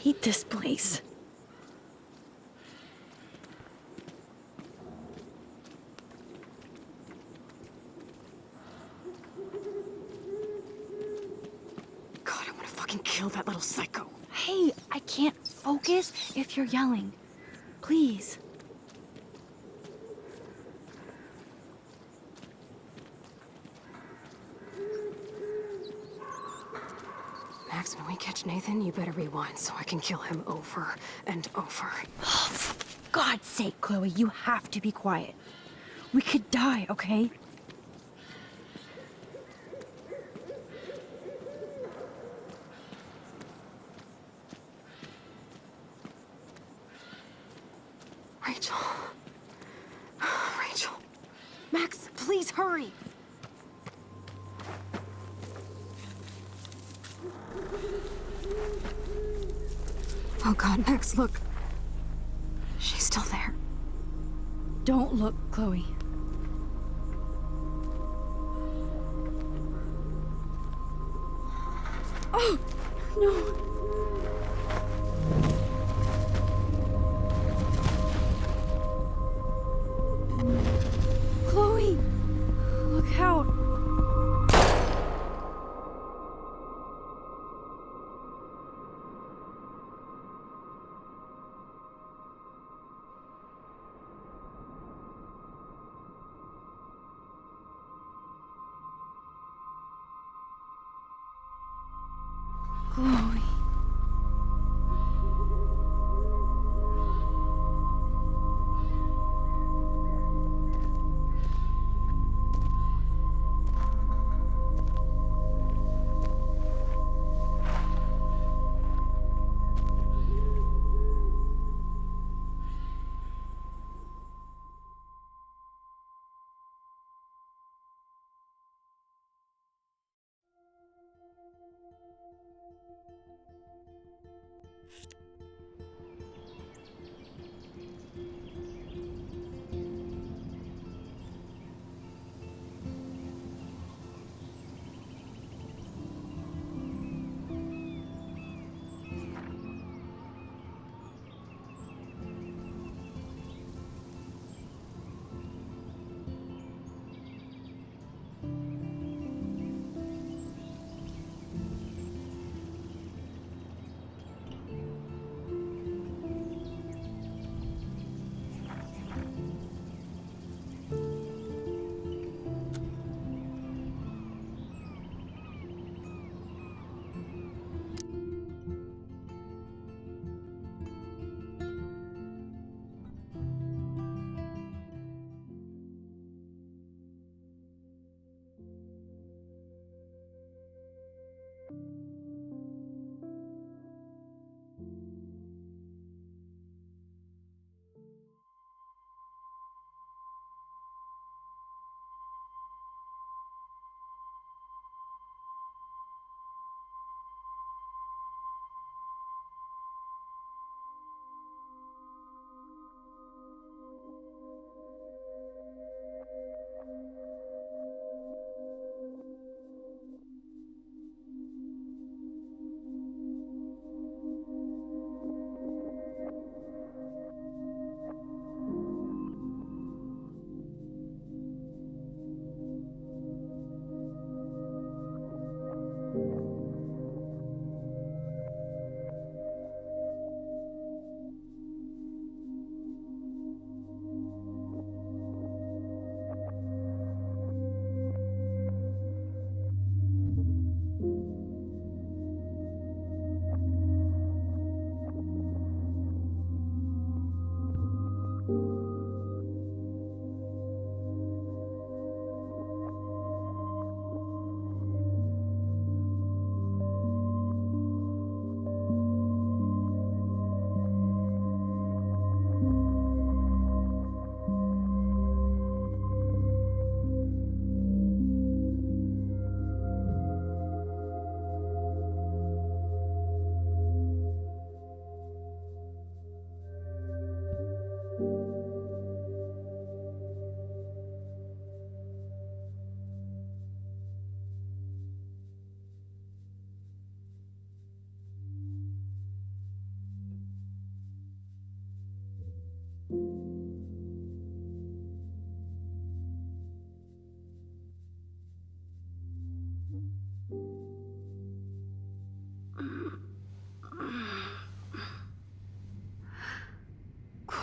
hate this place. God, I want to fucking kill that little psycho. Hey, I can't focus if you're yelling. Please. Max, when we catch Nathan, you better rewind so I can kill him over and over. For God's sake, Chloe, you have to be quiet. We could die, okay? Rachel. Rachel. Max, please hurry. Oh God, Max, look. She's still there. Don't look, Chloe. Oh, no. Chloe, look out. Chloe.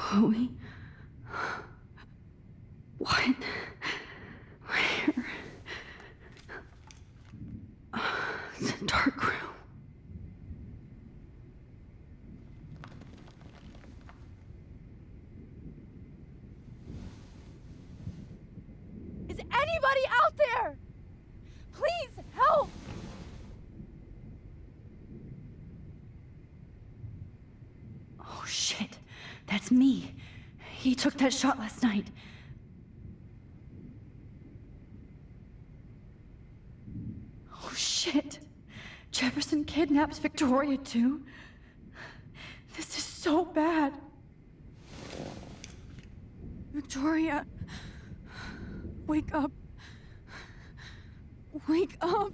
Chloe? What? Where? It's a dark room. Is anybody out there? Please help! Oh shit, that's me. He took that shot last night. Oh shit. Jefferson kidnaps Victoria too? This is so bad. Victoria, wake up. Wake up.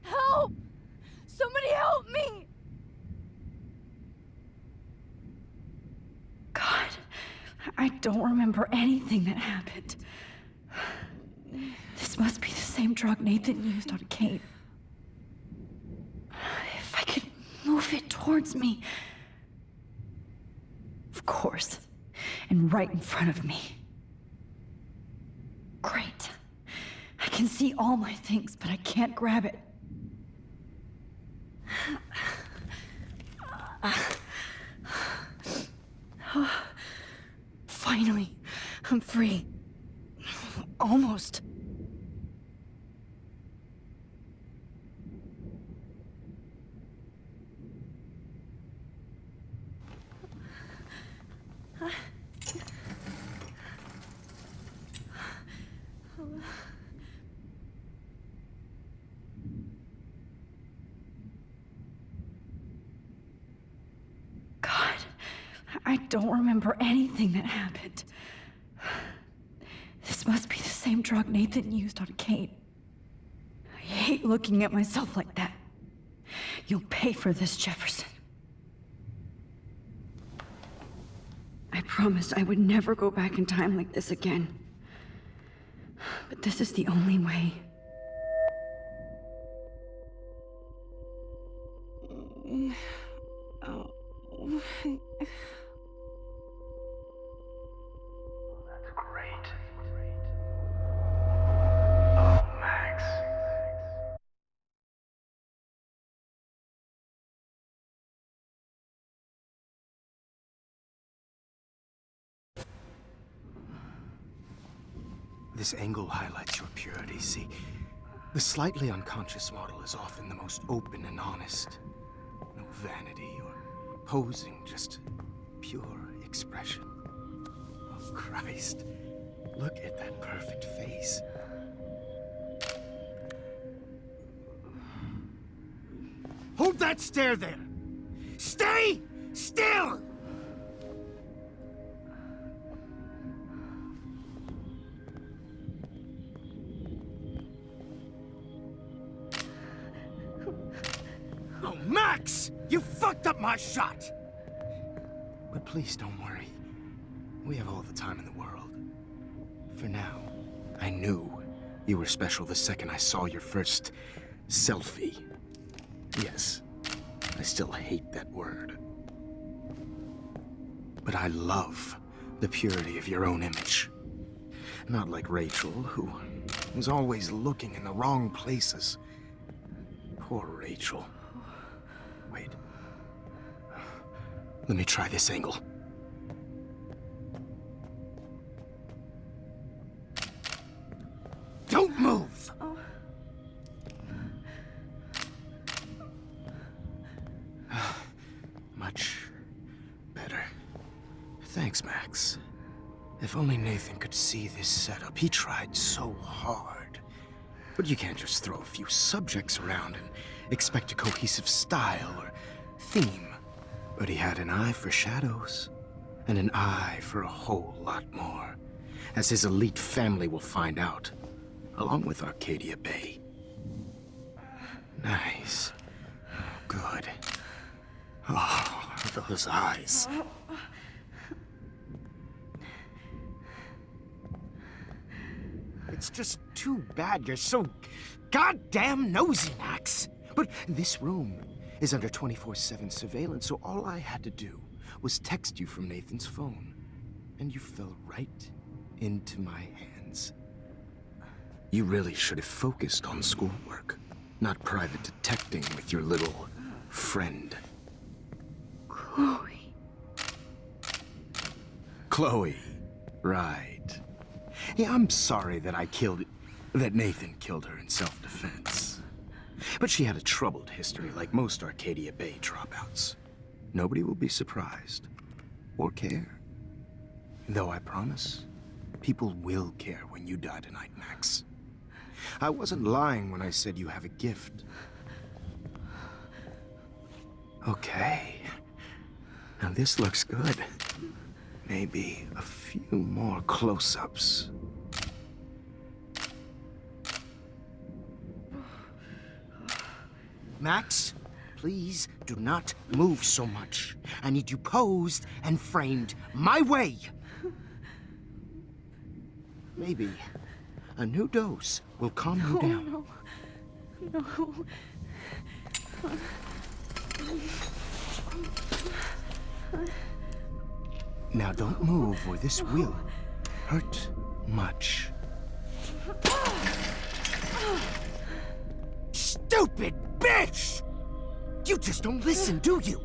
Help! Somebody help me! God, I don't remember anything that happened. This must be the same drug Nathan used on Kate. If I could move it towards me. Of course. And right in front of me. Great. I can see all my things, but I can't grab it. Finally, I'm free. Almost. God, I don't remember anything that happened. This must be the same drug Nathan used on Kate. I hate looking at myself like that. You'll pay for this, Jefferson. I promised I would never go back in time like this again. But this is the only way. Oh. That's great. Oh, Max. This angle highlights your purity, see? The slightly unconscious model is often the most open and honest. No vanity or posing, just pure expression. Oh, Christ. Look at that perfect face. Hold that stare there! Stay still! Oh, Max! You fucked up my shot! But please don't worry. We have all the time in the world. For now, I knew you were special the second I saw your first selfie. Yes, I still hate that word. But I love the purity of your own image. Not like Rachel, who was always looking in the wrong places. Poor Rachel. Wait. Let me try this angle. Don't move! Much better. Thanks, Max. If only Nathan could see this setup. He tried so hard. But you can't just throw a few subjects around and expect a cohesive style or theme. But he had an eye for shadows, and an eye for a whole lot more, as his elite family will find out, along with Arcadia Bay. Nice. Good. Oh, those eyes. It's just too bad you're so goddamn nosy, Max. But this room is under 24/7 surveillance, so all I had to do was text you from Nathan's phone. And you fell right into my hands. You really should have focused on schoolwork, not private detecting with your little friend. Chloe. Chloe, right. Yeah, I'm sorry that that Nathan killed her in self-defense. But she had a troubled history like most Arcadia Bay dropouts. Nobody will be surprised or care. Though I promise, people will care when you die tonight, Max. I wasn't lying when I said you have a gift. Okay. Now this looks good. Maybe a few more close-ups. Max, please do not move so much. I need you posed and framed my way. Maybe a new dose will calm you down. No. Now don't move or this will hurt much. Stupid bitch! You just don't listen, do you?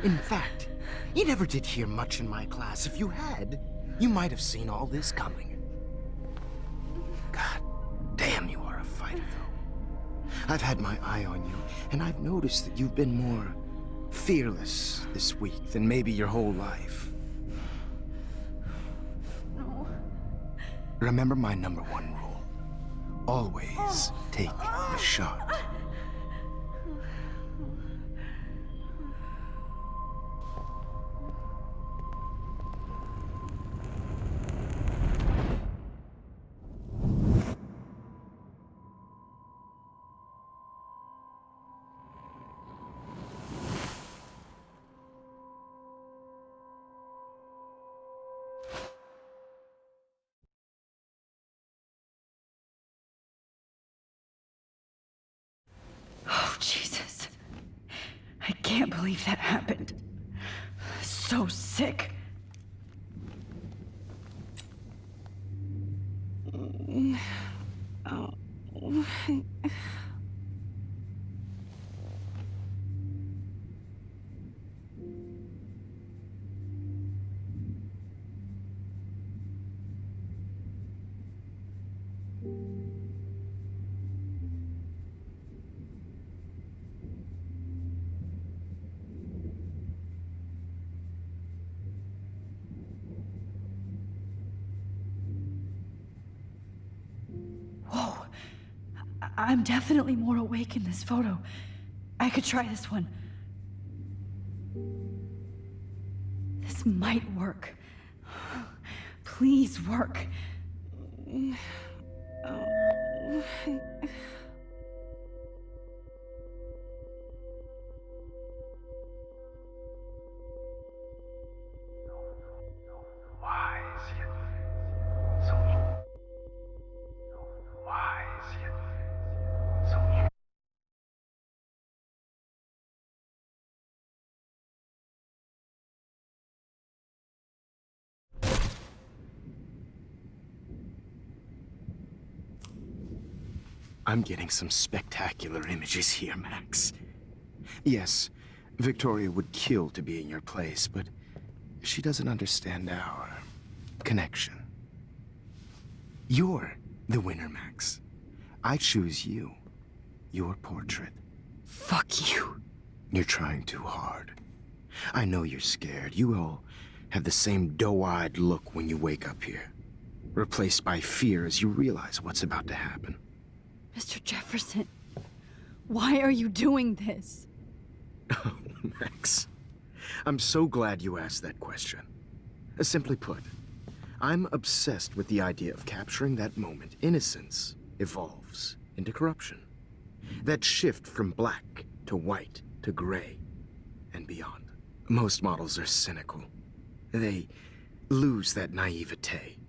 In fact, you never did hear much in my class. If you had, you might have seen all this coming. God damn, you are a fighter, though. I've had my eye on you, and I've noticed that you've been more fearless this week than maybe your whole life. No. Remember my #1 rule. Always take the shot. Oh, Jesus. I can't believe that happened. So sick. Whoa. I'm definitely more awake in this photo. I could try this one. This might work. Please work. I'm getting some spectacular images here, Max. Yes, Victoria would kill to be in your place, but she doesn't understand our connection. You're the winner, Max. I choose you. Your portrait. Fuck you. You're trying too hard. I know you're scared. You all have the same doe-eyed look when you wake up here, replaced by fear as you realize what's about to happen. Mr. Jefferson, why are you doing this? Oh, Max. I'm so glad you asked that question. Simply put, I'm obsessed with the idea of capturing that moment innocence evolves into corruption. That shift from black to white to gray and beyond. Most models are cynical. They lose that naivete.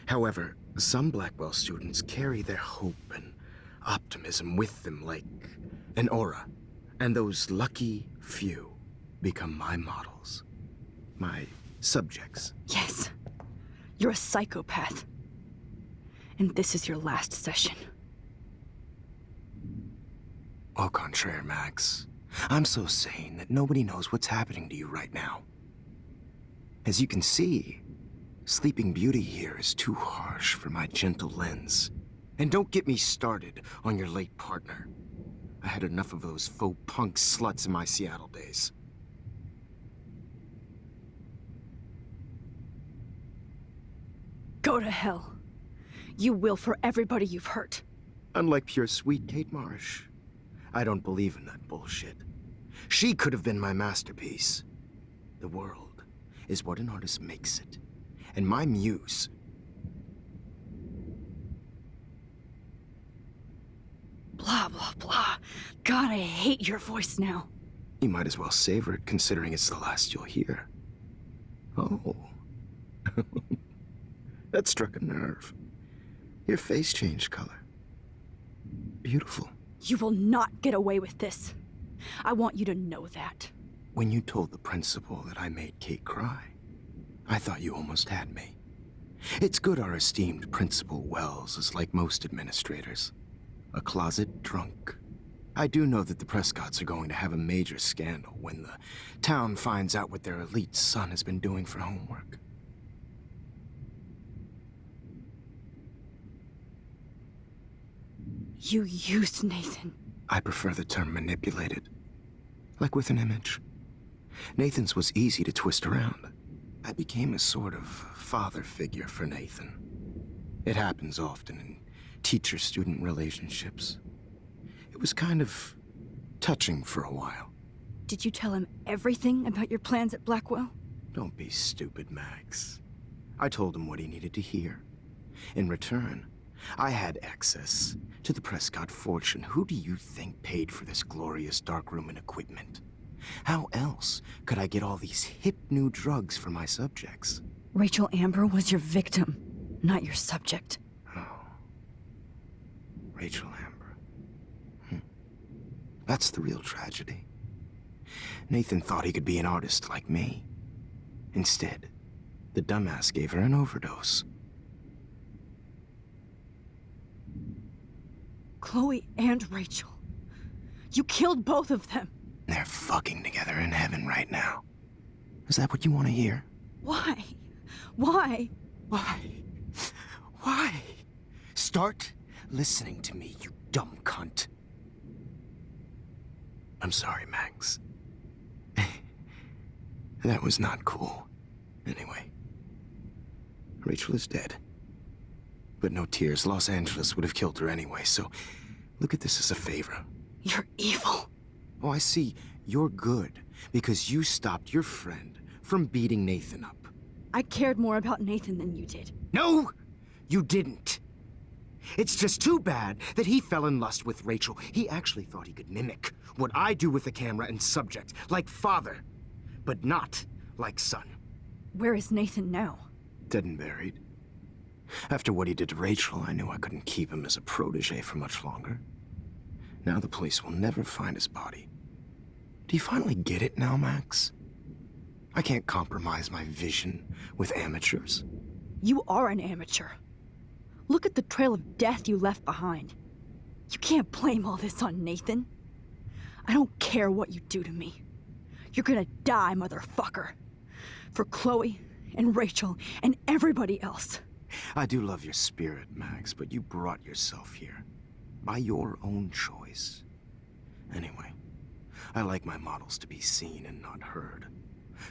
However, Some Blackwell students carry their hope and optimism with them like an aura. And those lucky few become my models. My subjects. Yes. You're a psychopath. And this is your last session. Au contraire, Max. I'm so sane that nobody knows what's happening to you right now. As you can see, Sleeping Beauty here is too harsh for my gentle lens. And don't get me started on your late partner. I had enough of those faux punk sluts in my Seattle days. Go to hell. You will for everybody you've hurt. Unlike pure sweet Kate Marsh, I don't believe in that bullshit. She could have been my masterpiece. The world is what an artist makes it. And my muse... Blah, blah, blah. God, I hate your voice now. You might as well savor it, considering it's the last you'll hear. Oh. That struck a nerve. Your face changed color. Beautiful. You will not get away with this. I want you to know that. When you told the principal that I made Kate cry, I thought you almost had me. It's good our esteemed Principal Wells is like most administrators. A closet drunk. I do know that the Prescotts are going to have a major scandal when the town finds out what their elite son has been doing for homework. You used Nathan. I prefer the term manipulated. Like with an image. Nathan's was easy to twist around. I became a sort of father figure for Nathan. It happens often in teacher-student relationships. It was kind of touching for a while. Did you tell him everything about your plans at Blackwell? Don't be stupid, Max. I told him what he needed to hear. In return, I had access to the Prescott fortune. Who do you think paid for this glorious darkroom and equipment? How else could I get all these hip new drugs for my subjects? Rachel Amber was your victim, not your subject. Oh. Rachel Amber. That's the real tragedy. Nathan thought he could be an artist like me. Instead, the dumbass gave her an overdose. Chloe and Rachel. You killed both of them. They're fucking together in heaven right now. Is that what you want to hear? Why? Why? Why? Why? Start listening to me, you dumb cunt. I'm sorry, Max. That was not cool. Anyway, Rachel is dead. But no tears. Los Angeles would have killed her anyway, so look at this as a favor. You're evil. Oh, I see. You're good because you stopped your friend from beating Nathan up. I cared more about Nathan than you did. No, you didn't. It's just too bad that he fell in lust with Rachel. He actually thought he could mimic what I do with the camera and subject, like father, but not like son. Where is Nathan now? Dead and buried. After what he did to Rachel, I knew I couldn't keep him as a protege for much longer. Now the police will never find his body. Do you finally get it now, Max? I can't compromise my vision with amateurs. You are an amateur. Look at the trail of death you left behind. You can't blame all this on Nathan. I don't care what you do to me. You're gonna die, motherfucker. For Chloe and Rachel and everybody else. I do love your spirit, Max, but you brought yourself here. By your own choice. Anyway, I like my models to be seen and not heard.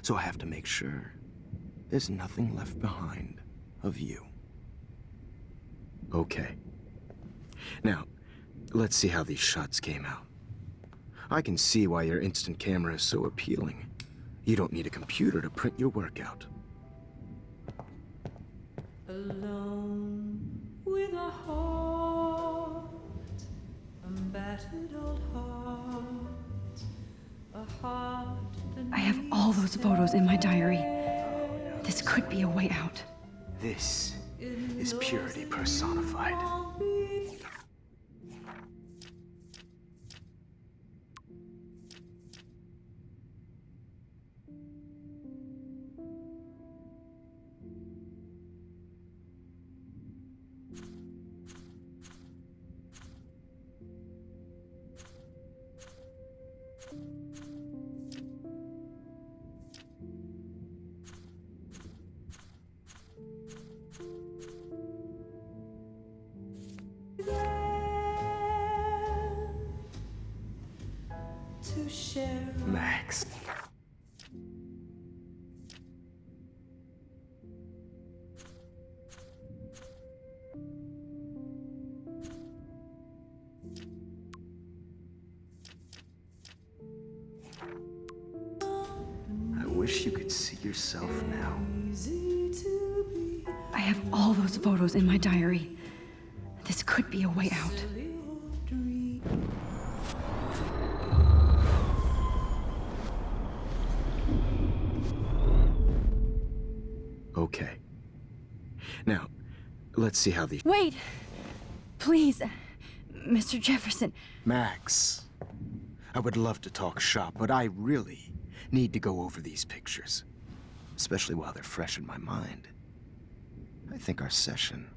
So I have to make sure there's nothing left behind of you. Okay. Now, let's see how these shots came out. I can see why your instant camera is so appealing. You don't need a computer to print your work out. Alone with a heart, a battered old heart, a heart that I have all those photos in my diary. This could be a way out. This is purity personified. To share Max. I wish you could see yourself now. easy to be I have all those photos in my diary. This could be a way out. silly old dream. Okay. Now, let's see how these... Wait! Please, Mr. Jefferson. Max, I would love to talk shop, but I really need to go over these pictures. Especially while they're fresh in my mind. I think our session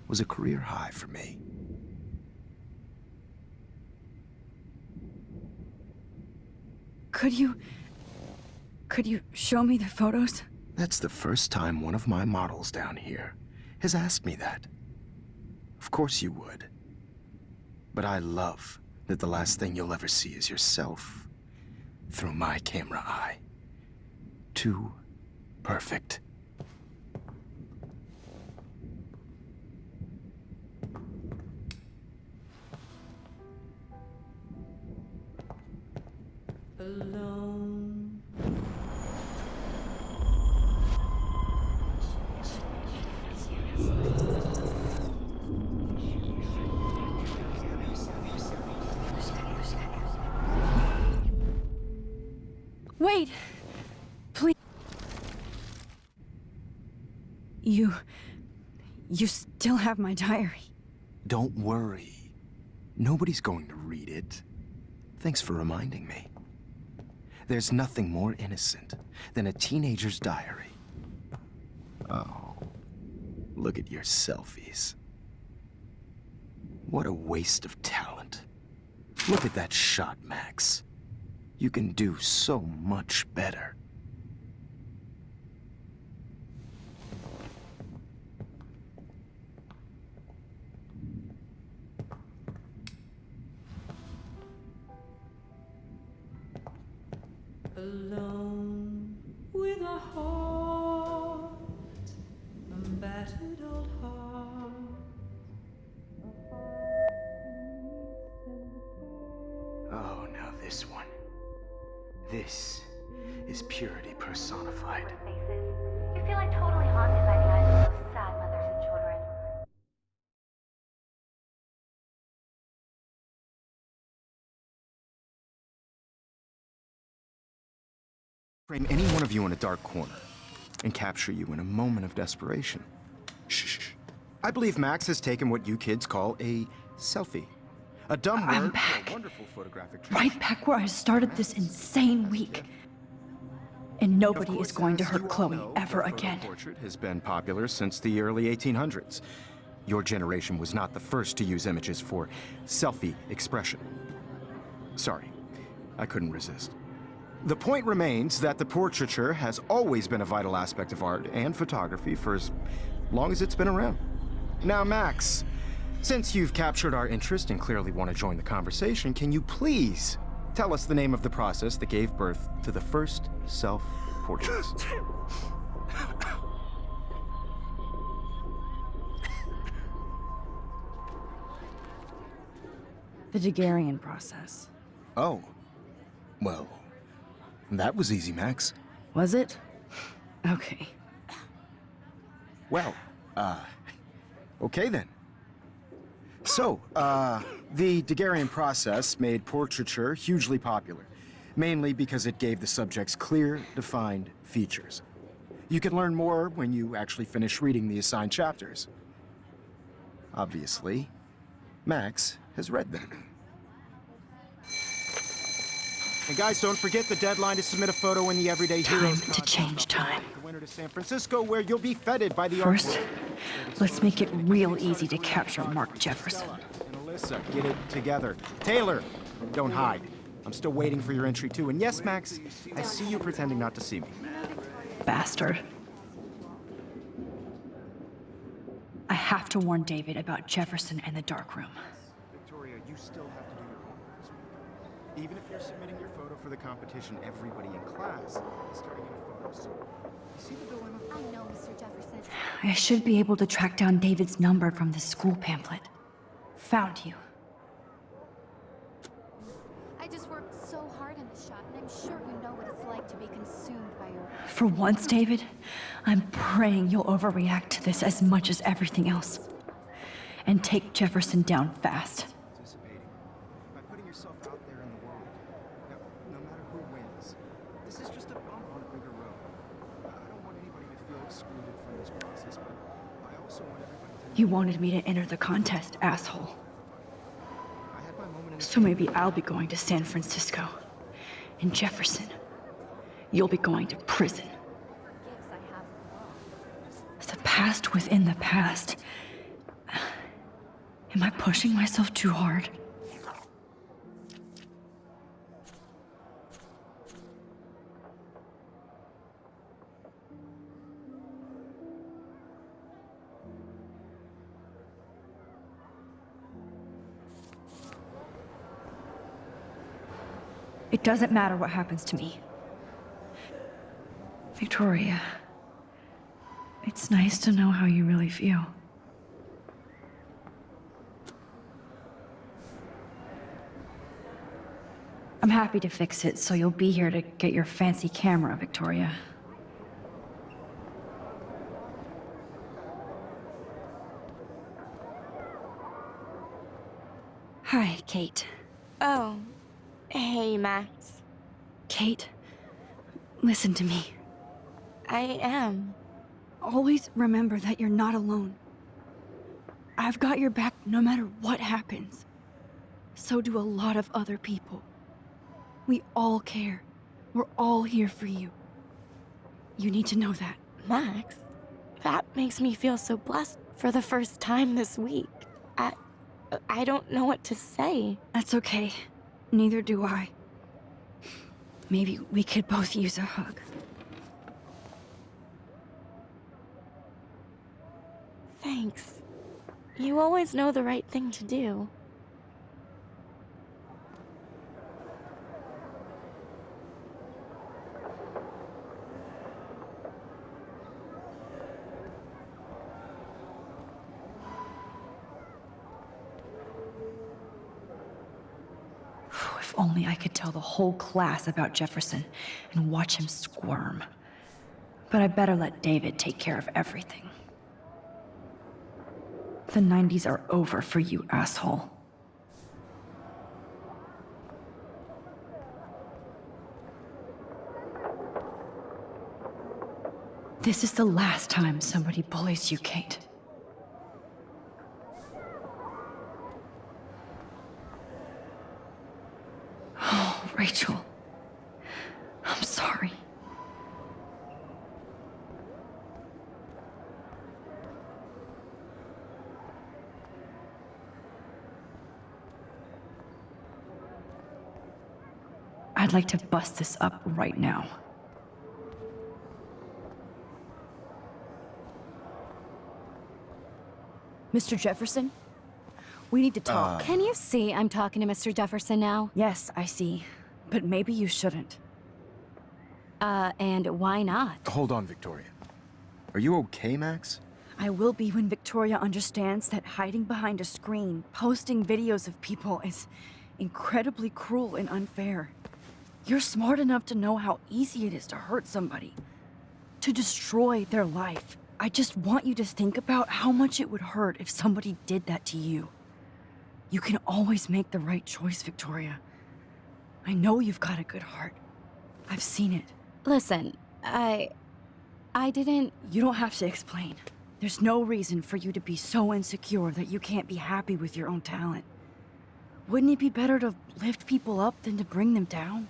was a career high for me. Could you show me the photos? That's the first time one of my models down here has asked me that. Of course you would. But I love that the last thing you'll ever see is yourself through my camera eye. Too perfect. Alone. Wait! Please. You still have my diary. Don't worry. Nobody's going to read it. Thanks for reminding me. There's nothing more innocent than a teenager's diary. Oh, look at your selfies. What a waste of talent. Look at that shot, Max. You can do so much better. Alone with a heart, a battered old heart. Oh, now this one. This is purity personified. Faces. You feel like totally haunted by the eyes of those sad mothers and children. Frame any one of you in a dark corner and capture you in a moment of desperation. Shh. I believe Max has taken what you kids call a selfie. A dumb I'm word back. for a wonderful photographic Right back where I started this insane week. And nobody is going to hurt Chloe ever again. Portrait has been popular since the early 1800s. Your generation was not the first to use images for selfie expression. Sorry, I couldn't resist. The point remains that the portraiture has always been a vital aspect of art and photography for as long as it's been around. Now, Max, since you've captured our interest and clearly want to join the conversation, can you please tell us the name of the process that gave birth to the first self-portraits? The Daguerrean process. Oh, well, that was easy, Max. Was it? Okay. Well, okay then. So, the Daguerrean process made portraiture hugely popular, mainly because it gave the subjects clear, defined features. You can learn more when you actually finish reading the assigned chapters. Obviously, Max has read them. And guys, don't forget the deadline to submit a photo in the Everyday Heroes Time to change time. The winner to San Francisco, where you'll be feted by the First, let's make it real easy to capture Mark Jefferson. And Alyssa, get it together. Taylor, don't hide. I'm still waiting for your entry too. And yes, Max, I see you pretending not to see me. Bastard. I have to warn David about Jefferson and the dark room. Victoria, you still have to do your homework this week. Even if you're submitting your photo for the competition, everybody in class is turning in a photo. So, you see the dilemma? I know, Mr. Jefferson. I should be able to track down David's number from the school pamphlet. Found you. I just worked so hard on this shot, and I'm sure you know what it's like to be consumed by your... For once, David, I'm praying you'll overreact to this as much as everything else. And take Jefferson down fast. Participating by putting yourself out there in the world. No matter who wins, this is just a bump on a bigger road. I don't want anybody to feel excluded from this process, but I also want everybody to... You wanted me to enter the contest, asshole. I had my moment in So maybe I'll be going to San Francisco. And Jefferson, you'll be going to prison. gifts I have in the world. The past within the past. Am I pushing myself too hard? It doesn't matter what happens to me. Victoria, it's nice to know how you really feel. I'm happy to fix it, so you'll be here to get your fancy camera, Victoria. Hi, Kate. Oh, hey, Max. Kate, listen to me. I am. Always remember that you're not alone. I've got your back no matter what happens. So do a lot of other people. We all care. We're all here for you. You need to know that. Max, that makes me feel so blessed for the first time this week. I don't know what to say. That's okay. Neither do I. Maybe we could both use a hug. Thanks. You always know the right thing to do. If only I could tell the whole class about Jefferson and watch him squirm. But I better let David take care of everything. The 90s are over for you, asshole. This is the last time somebody bullies you, Kate. Oh, Rachel. I'm sorry. I'd like to bust this up right now. Mr. Jefferson? We need to talk. Can you see I'm talking to Mr. Jefferson now? Yes, I see. But maybe you shouldn't. And why not? Hold on, Victoria. Are you okay, Max? I will be when Victoria understands that hiding behind a screen, posting videos of people is incredibly cruel and unfair. You're smart enough to know how easy it is to hurt somebody, to destroy their life. I just want you to think about how much it would hurt if somebody did that to you. You can always make the right choice, Victoria. I know you've got a good heart. I've seen it. Listen, I didn't... You don't have to explain. There's no reason for you to be so insecure that you can't be happy with your own talent. Wouldn't it be better to lift people up than to bring them down?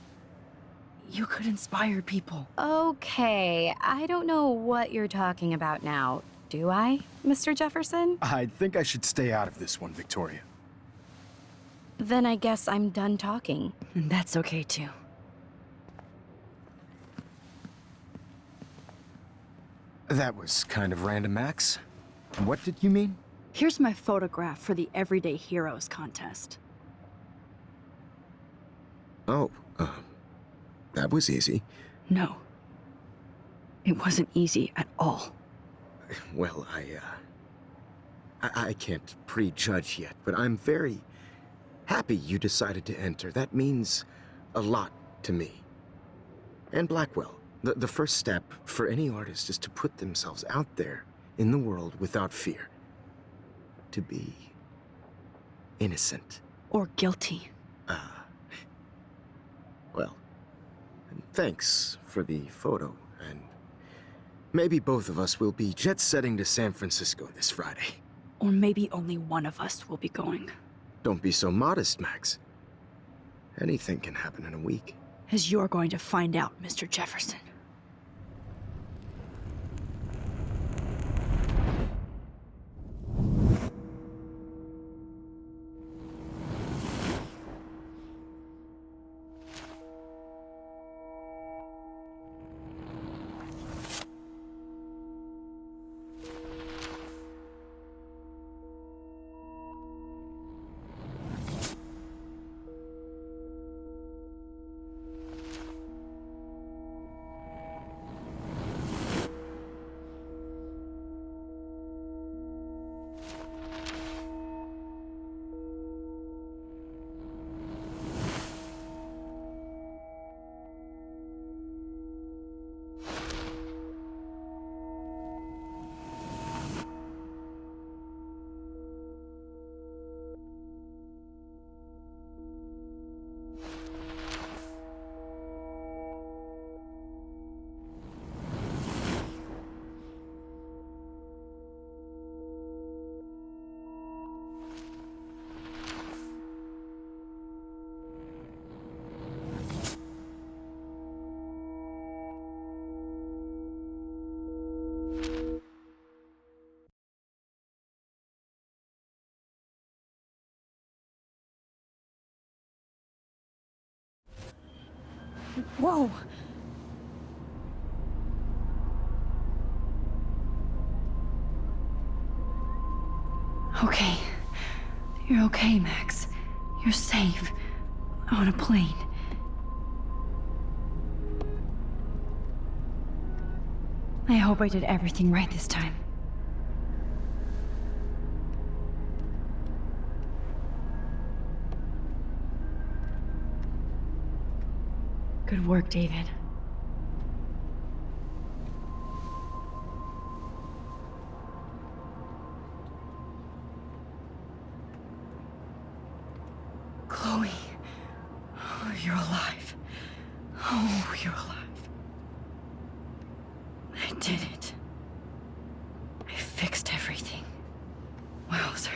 You could inspire people. Okay, I don't know what you're talking about now, do I, Mr. Jefferson? I think I should stay out of this one, Victoria. Then I guess I'm done talking. And that's okay too. That was kind of random, Max. What did you mean? Here's my photograph for the Everyday Heroes contest. Oh, that was easy. No. It wasn't easy at all. Well, I can't prejudge yet, but I'm very happy you decided to enter. That means a lot to me. And Blackwell. The first step for any artist is to put themselves out there in the world without fear. To be innocent. Or guilty. Well, thanks for the photo, and maybe both of us will be jet-setting to San Francisco this Friday. Or maybe only one of us will be going. Don't be so modest, Max. Anything can happen in a week. As you're going to find out, Mr. Jefferson. Whoa! Okay. You're okay, Max. You're safe. On a plane. I hope I did everything right this time. Good work, David. Chloe. Oh, you're alive. Oh, you're alive. I did it. I fixed everything. Wowzer.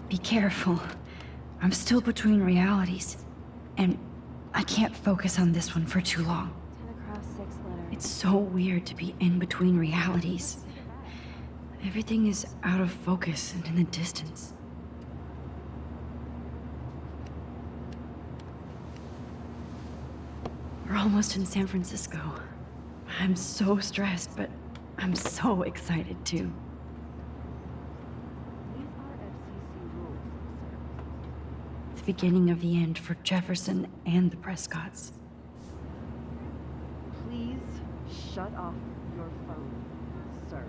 Be careful. I'm still between realities, and I can't focus on this one for too long. 10 across 6 letters. It's so weird to be in between realities. Everything is out of focus and in the distance. We're almost in San Francisco. I'm so stressed, but I'm so excited too. The beginning of the end for Jefferson and the Prescotts. Please shut off your phone, sir.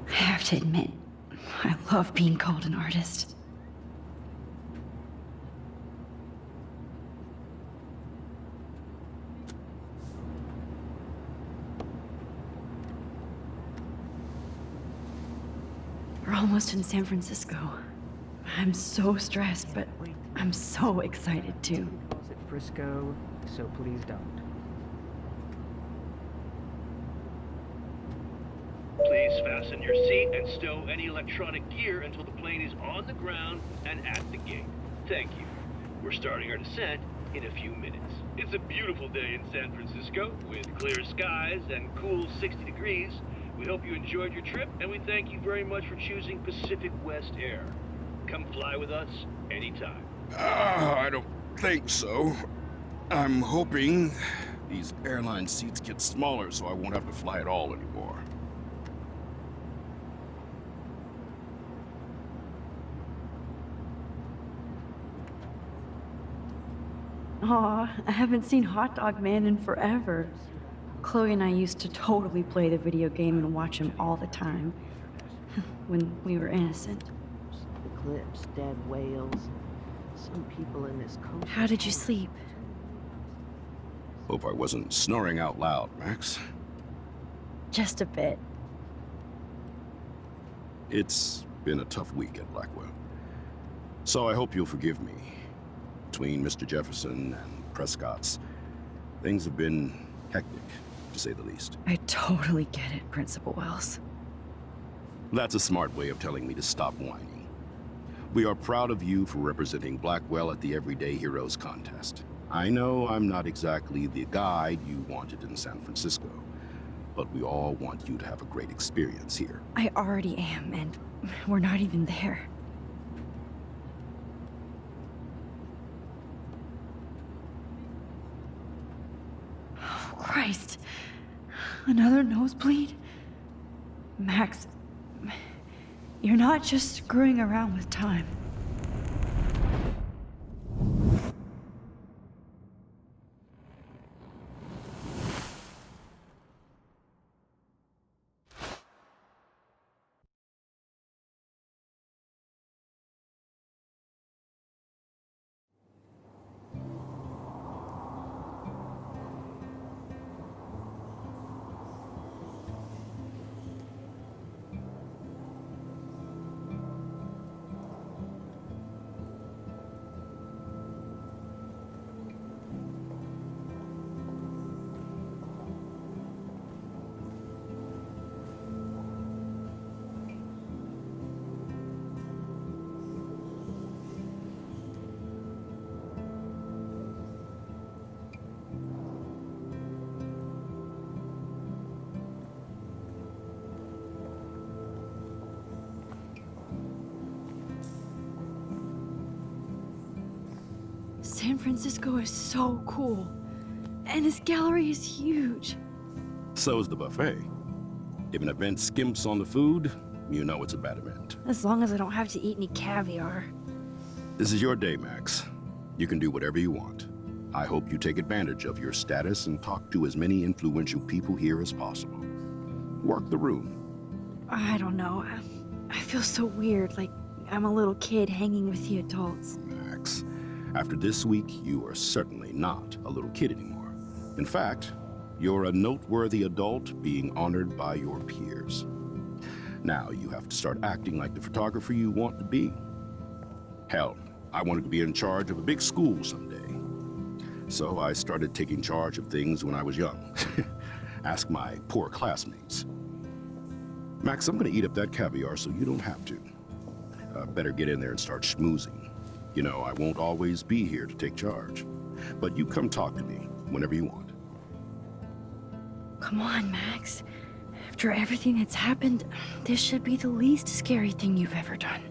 I have to admit, I love being called an artist. We're almost in San Francisco. I'm so stressed, but I'm so excited too. Calls it Frisco, so please don't. Please fasten your seat and stow any electronic gear until the plane is on the ground and at the gate. Thank you. We're starting our descent in a few minutes. It's a beautiful day in San Francisco with clear skies and cool 60 degrees. We hope you enjoyed your trip, and we thank you very much for choosing Pacific West Air. Come fly with us anytime. I don't think so. I'm hoping these airline seats get smaller so I won't have to fly at all anymore. Aw, I haven't seen Hot Dog Man in forever. Chloe and I used to totally play the video game and watch him all the time. When we were innocent. The clips, dead whales. Some people in this coast. How did you sleep? Hope I wasn't snoring out loud, Max. Just a bit. It's been a tough week at Blackwell. So I hope you'll forgive me. Between Mr. Jefferson and Prescott's, things have been hectic, to say the least. I totally get it, Principal Wells. That's a smart way of telling me to stop whining. We are proud of you for representing Blackwell at the Everyday Heroes contest. I know I'm not exactly the guide you wanted in San Francisco, but we all want you to have a great experience here. I already am, and we're not even there. Oh, Christ. Another nosebleed? Max, you're not just screwing around with time. San Francisco is so cool. And this gallery is huge. So is the buffet. If an event skimps on the food, you know it's a bad event. As long as I don't have to eat any caviar. This is your day, Max. You can do whatever you want. I hope you take advantage of your status and talk to as many influential people here as possible. Work the room. I don't know. I feel so weird, like I'm a little kid hanging with the adults. Max, after this week, you are certainly not a little kid anymore. In fact, you're a noteworthy adult being honored by your peers. Now you have to start acting like the photographer you want to be. Hell, I wanted to be in charge of a big school someday. So I started taking charge of things when I was young. Ask my poor classmates. Max, I'm gonna eat up that caviar so you don't have to. Better get in there and start schmoozing. You know, I won't always be here to take charge. But you come talk to me whenever you want. Come on, Max. After everything that's happened, this should be the least scary thing you've ever done.